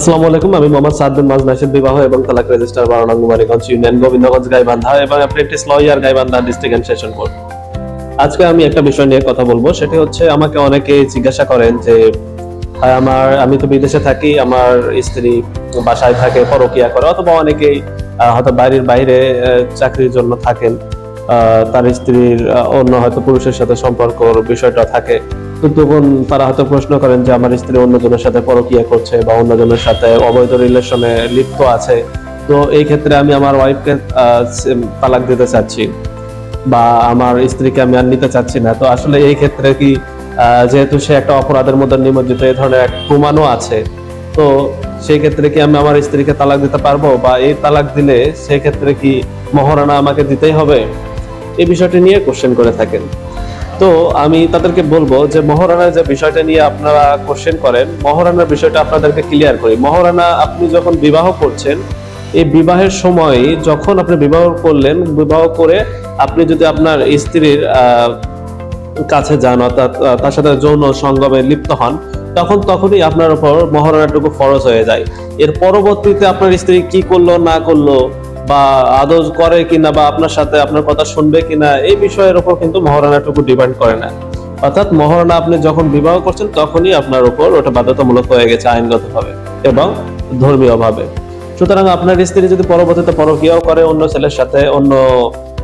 আসসালামু আলাইকুম। আমি মোহাম্মদ সাদ বিন মাজ নাশিদ, বিবাহ এবং তালাক রেজিস্ট্রার বারানং কুমারীগঞ্জ ইউনিয়ন, গোবিন্দগঞ্জ, গাইবান্ধা এবং apprentice lawyer, Gaibandha district and session court. আজকে আমি একটা বিষয় নিয়ে কথা বলবো, সেটা হচ্ছে আমাকে অনেকে জিজ্ঞাসা করেন যে আমি তো বিদেশে থাকি, আমার স্ত্রী বাসায় থাকে, পরকিয়া করে, অথবা অনেকেই হয়তো বাইরের বাইরে চাকরির জন্য থাকেন, তার স্ত্রীর অন্য হয়তো পুরুষের সাথে সম্পর্কর বিষয়টা থাকে। তো তখন তারা হয়তো প্রশ্ন করেন যে আমার স্ত্রী অন্যজনের সাথে পরকিয়া করছে বা অন্যজনের সাথে অবৈধ রিলেশনে লিপ্ত আছে, তো এই ক্ষেত্রে আমি আমার ওয়াইফকে তালাক দিতে চাচ্ছি বা আমার স্ত্রীকে আমি আর নিতে চাচ্ছি না। তো আসলে এই ক্ষেত্রে কি যেহেতু সে একটা অপরাধের মধ্যে নিমজ্জিত, এই ধরনের এক প্রমাণও আছে, তো সেই ক্ষেত্রে কি আমি আমার স্ত্রীকে তালাক দিতে পারবো, বা এই তালাক দিলে সেই ক্ষেত্রে কি মহারণা আমাকে দিতেই হবে? এই বিষয়টি নিয়ে কোশ্চেন করে থাকেন। তো আমি তাদেরকে বলবো যে মহারণার যে বিষয়টা নিয়ে আপনারা কোশ্চেন করেন, মহারণার বিষয়টা আপনাদেরকে ক্লিয়ার করি। মহারণা আপনি যখন বিবাহ করছেন, এই বিবাহের সময় যখন আপনি বিবাহ করলেন, বিবাহ করে আপনি যদি আপনার স্ত্রীর কাছে যান, অর্থাৎ তার সাথে যৌন সঙ্গমে লিপ্ত হন, তখনই আপনার উপর মহারণাটুকু ফরজ হয়ে যায়। এর পরবর্তীতে আপনার স্ত্রী কি করলো না করলো, বা আদৌ করে কিনা, বা আপনার সাথে আপনার কথা শুনবে কিনা, এই বিষয়ের উপর কিন্তু মহারণাটুকু ডিপেন্ড করে না। অর্থাৎ মহারণা আপনি যখন বিবাহ করছেন তখনই আপনার উপর ওটা বাধ্যতামূলক হয়ে গেছে আইনগতভাবে এবং ধর্মীয়ভাবে। সুতরাং আপনার স্ত্রী যদি পরবর্তীতে পরকীয়াও করে, অন্য ছেলের সাথে অন্য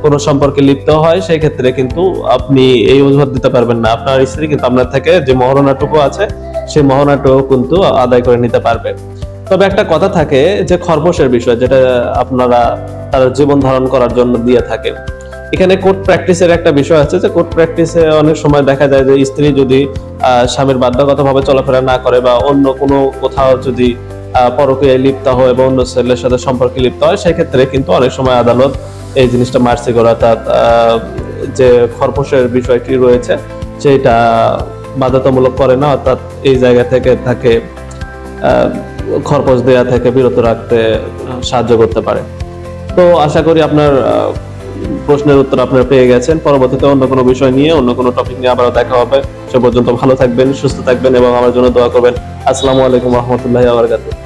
কোনো সম্পর্কে লিপ্ত হয়, সেই ক্ষেত্রে কিন্তু আপনি এই অজুহাত দিতে পারবেন না। আপনার স্ত্রী কিন্তু আপনার থেকে যে মহারণাটুকু আছে, সেই মহারণাটুকু কিন্তু আদায় করে নিতে পারবে। তবে একটা কথা থাকে যে খরপোশের বিষয়, যেটা আপনারা তার জীবন ধারণ করার জন্য দিয়ে থাকেন। এখানে কোর্ট প্র্যাকটিসের একটা বিষয় আছে, যে কোর্ট প্র্যাকটিসে অনেক সময় দেখা যায় যে স্ত্রী যদি স্বামীর বাধ্যগতভাবে চলাফেরা না করে, বা অন্য কোনো কোথাও যদি পরকীয়ায় লিপ্ত হয় বা অন্য ছেলের সাথে সম্পর্কে লিপ্ত হয়, সেক্ষেত্রে কিন্তু অনেক সময় আদালত এই জিনিসটা মার্সি করে, অর্থাৎ যে খরপোশের বিষয়টি রয়েছে সেটা বাধ্যতামূলক করে না, অর্থাৎ এই জায়গা থেকে তাকে খরপোশ দেয়া থেকে বিরত রাখতে সাহায্য করতে পারে। তো আশা করি আপনার প্রশ্নের উত্তর আপনারা পেয়ে গেছেন। পরবর্তীতে অন্য কোনো বিষয় নিয়ে, অন্য কোনো টপিক নিয়ে আবারও দেখা হবে। সে পর্যন্ত ভালো থাকবেন, সুস্থ থাকবেন এবং আমার জন্য দোয়া করবেন। আসসালামু আলাইকুম ওয়া রাহমাতুল্লাহি ওয়া বারাকাতুহু।